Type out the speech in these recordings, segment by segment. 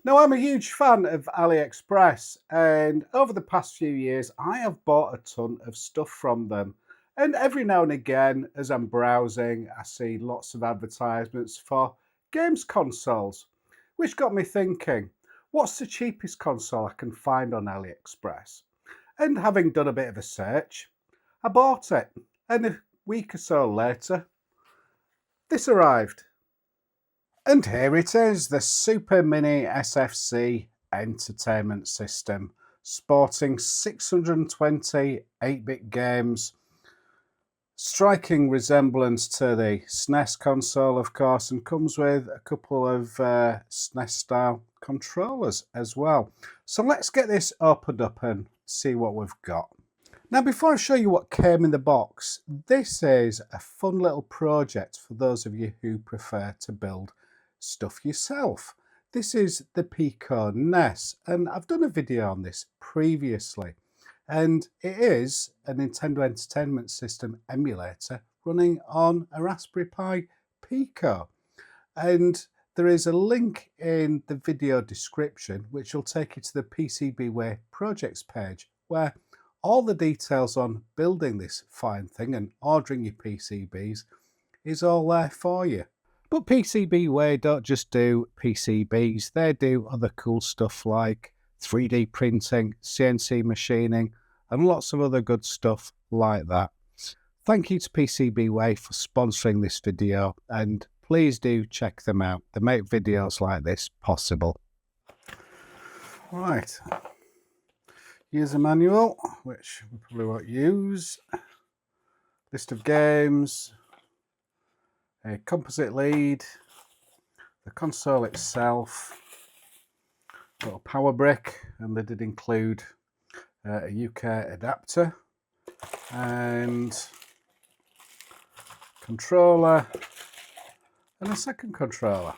Now, I'm a huge fan of AliExpress, and over the past few years, I have bought a ton of stuff from them. And every now and again, as I'm browsing, I see lots of advertisements for games consoles, which got me thinking, what's the cheapest console I can find on AliExpress? And having done a bit of a search, I bought it. And a week or so later, this arrived. And here it is, the Super Mini SFC entertainment system, sporting 620 8-bit games, striking resemblance to the SNES console, of course, and comes with a couple of SNES-style controllers as well. So let's get this opened up and see what we've got. Now, before I show you what came in the box, this is a fun little project for those of you who prefer to build stuff yourself. This is the picoNes, and I've done a video on this previously, and it is a Nintendo Entertainment System emulator running on a Raspberry Pi Pico. And there is a link in the video description which will take you to the PCBWay projects page, where all the details on building this fine thing and ordering your PCBs is all there for you. But PCBWay don't just do PCBs, they do other cool stuff like 3D printing, CNC machining, and lots of other good stuff like that. Thank you to PCBWay for sponsoring this video, and please do check them out. They make videos like this possible. Right, user manual, which we probably won't use, list of games, a composite lead, the console itself, got a power brick, and they did include a UK adapter and controller and a second controller.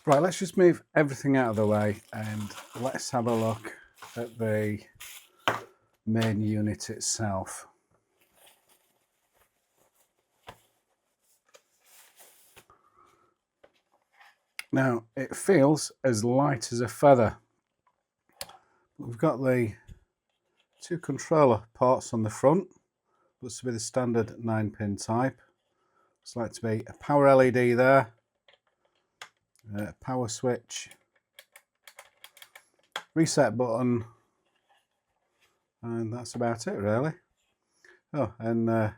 Right, let's just move everything out of the way and let's have a look at the main unit itself. Now, it feels as light as a feather. We've got the two controller ports on the front. Looks to be the standard 9-pin type. Looks like to be a power LED there, a power switch, reset button, and that's about it really. Oh, and a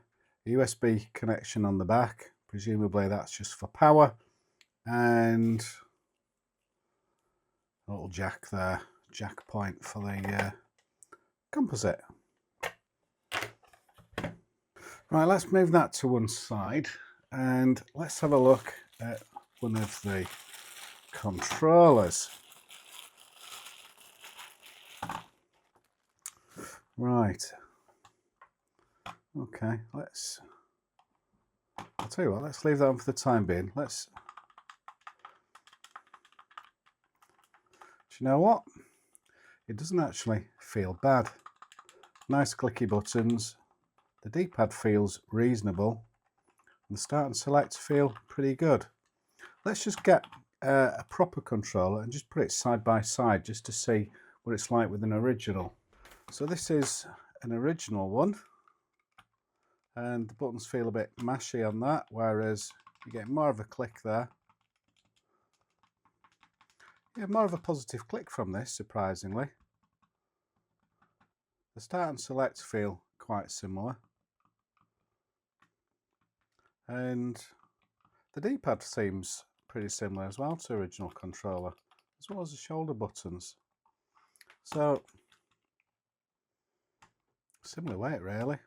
USB connection on the back. Presumably that's just for power. And a little jack there, jack point for the composite. Right, let's move that to one side and let's have a look at one of the controllers. Right, okay, I'll tell you what, let's leave that on for the time being. Do you know what? It doesn't actually feel bad. Nice clicky buttons. The D-pad feels reasonable. And the start and select feel pretty good. Let's just get a proper controller and just put it side by side just to see what it's like with an original. So this is an original one. And the buttons feel a bit mashy on that, whereas you get more of a click there. Yeah, more of a positive click from this, surprisingly. The start and select feel quite similar. And the D-pad seems pretty similar as well to original controller, as well as the shoulder buttons. So, similar weight really.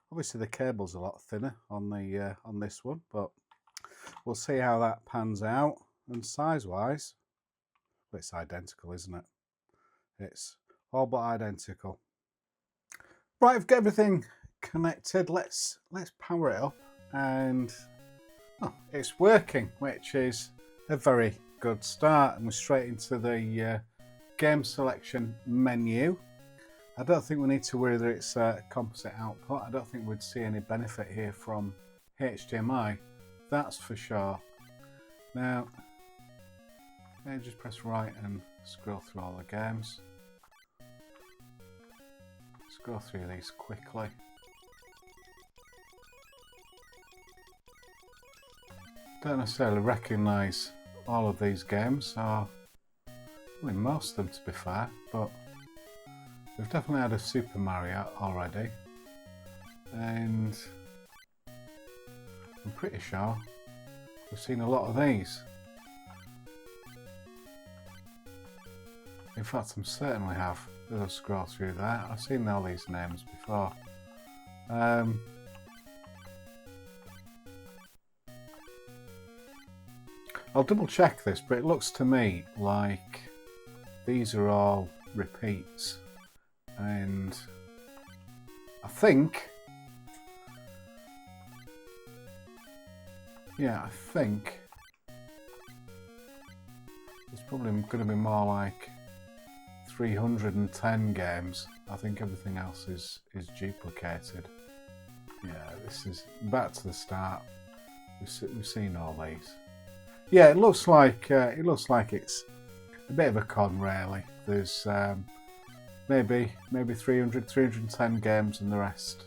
Obviously the cable's a lot thinner on the on this one, but we'll see how that pans out. And size-wise, well, it's identical, isn't it? It's all but identical. Right, I've got everything connected. Let's power it up, and it's working, which is a very good start. And we're straight into the game selection menu. I don't think we need to worry that it's a composite output. I don't think we'd see any benefit here from HDMI, that's for sure. Now, And just press right and scroll through all the games. Scroll through these quickly. Don't necessarily recognise all of these games, or really most of them to be fair, but we've definitely had a Super Mario already, and I'm pretty sure we've seen a lot of these. In fact, I'm certain we have. As I scroll through there, I've seen all these names before. I'll double check this, but it looks to me like these are all repeats, and I think, yeah, I think it's probably going to be more like 310 games. I think everything else is duplicated. Yeah, this is back to the start. We've seen all these. Yeah, it looks like it's a bit of a con, really. There's maybe 310 games, and the rest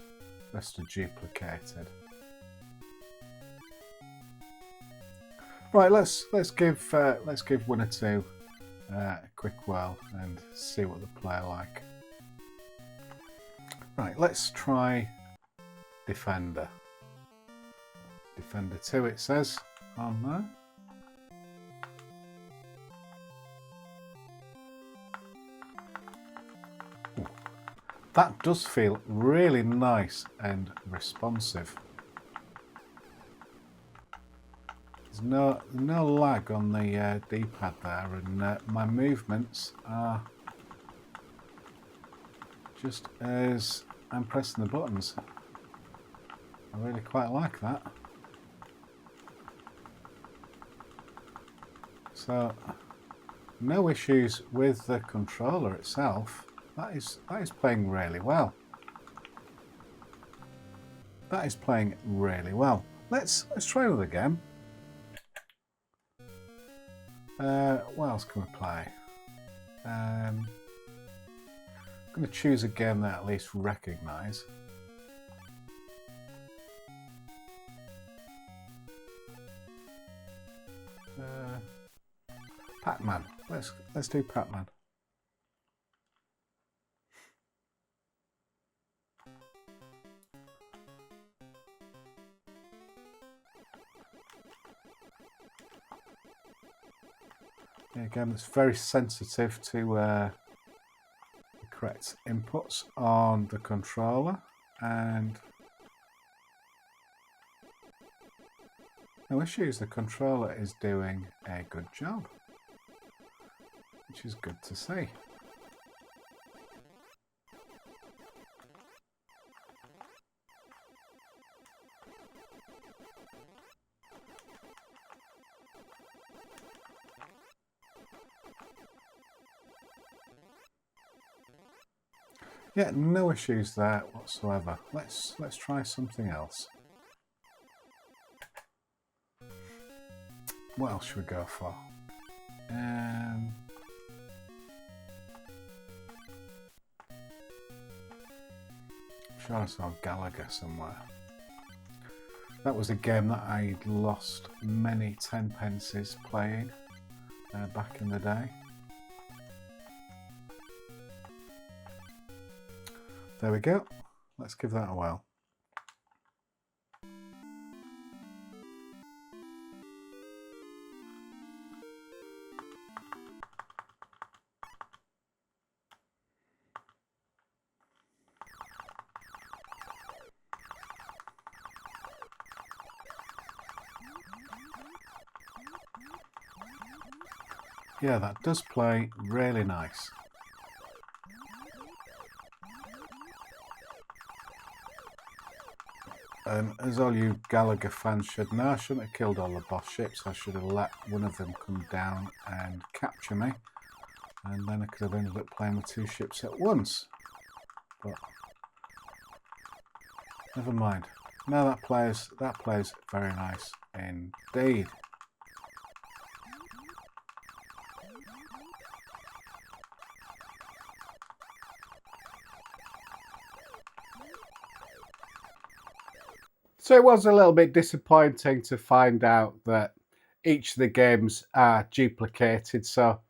are duplicated. Right, let's give one or two a quick whirl and see what they play like. Right, let's try Defender. Defender 2 it says on there. Ooh, that does feel really nice and responsive. There's no lag on the D-pad there, and my movements are just as I'm pressing the buttons. I really quite like that. So, no issues with the controller itself. That is playing really well. That is playing really well. Let's try another game. What else can we play? I'm going to choose a game that I at least recognise. Pac-Man. Let's do Pac-Man. Yeah, again, it's very sensitive to the correct inputs on the controller, and no issues. The controller is doing a good job, which is good to see. Yeah, no issues there whatsoever. Let's try something else. What else should we go for? I'm sure I saw Gallagher somewhere. That was a game that I'd lost many 10 pences playing back in the day. There we go. Let's give that a whirl. Yeah, that does play really nice. As all you Gallagher fans should know, I shouldn't have killed all the boss ships. I should have let one of them come down and capture me, and then I could have ended up playing with 2 ships at once. But never mind. No, that plays very nice indeed. So it was a little bit disappointing to find out that each of the games are duplicated. So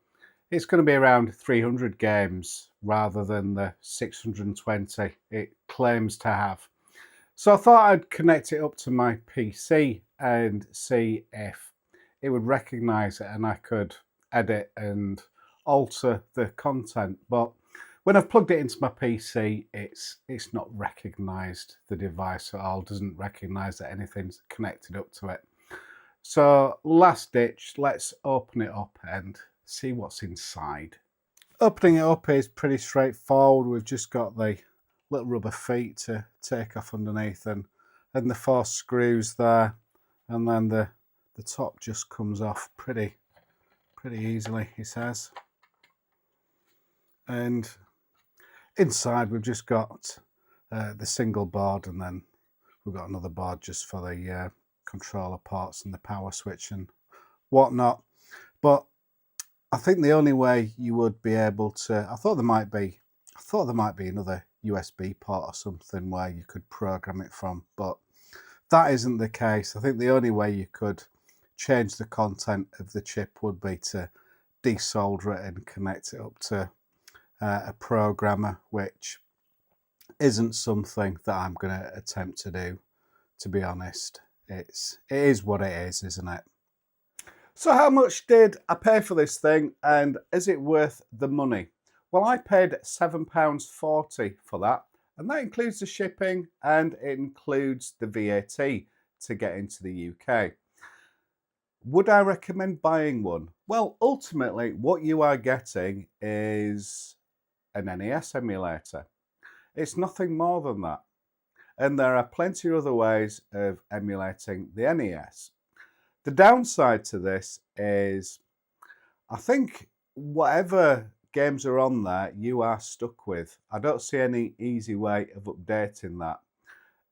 it's going to be around 300 games rather than the 620 it claims to have. So I thought I'd connect it up to my PC and see if it would recognize it and I could edit and alter the content. But when I've plugged it into my PC, it's not recognized the device at all, doesn't recognize that anything's connected up to it. So last ditch, let's open it up and see what's inside. Opening it up is pretty straightforward. We've just got the little rubber feet to take off underneath and the 4 screws there, and then the top just comes off pretty easily, he says. And inside we've just got the single board, and then we've got another board just for the controller ports and the power switch and whatnot. But I think the only way you would be able to, I thought there might be another USB port or something where you could program it from, but that isn't the case. I think the only way you could change the content of the chip would be to desolder it and connect it up to a programmer, which isn't something that I'm going to attempt to do, to be honest. It is what it is, isn't it? So how much did I pay for this thing, and is it worth the money? Well, I paid £7.40 for that, and that includes the shipping and it includes the VAT to get into the UK. Would I recommend buying one? Well, ultimately, what you are getting is an NES emulator. It's nothing more than that. And there are plenty of other ways of emulating the NES. The downside to this is, I think whatever games are on there, you are stuck with. I don't see any easy way of updating that.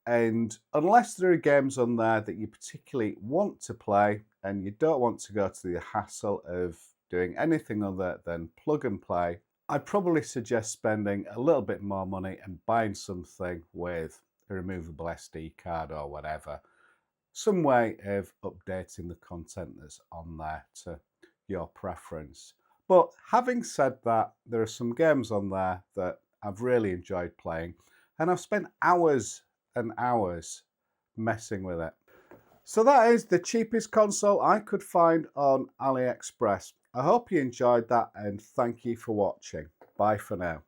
And unless there are games on there that you particularly want to play and you don't want to go to the hassle of doing anything other than plug and play, I'd probably suggest spending a little bit more money and buying something with a removable SD card or whatever. Some way of updating the content that's on there to your preference. But having said that, there are some games on there that I've really enjoyed playing, and I've spent hours and hours messing with it. So that is the cheapest console I could find on AliExpress. I hope you enjoyed that, and thank you for watching. Bye for now.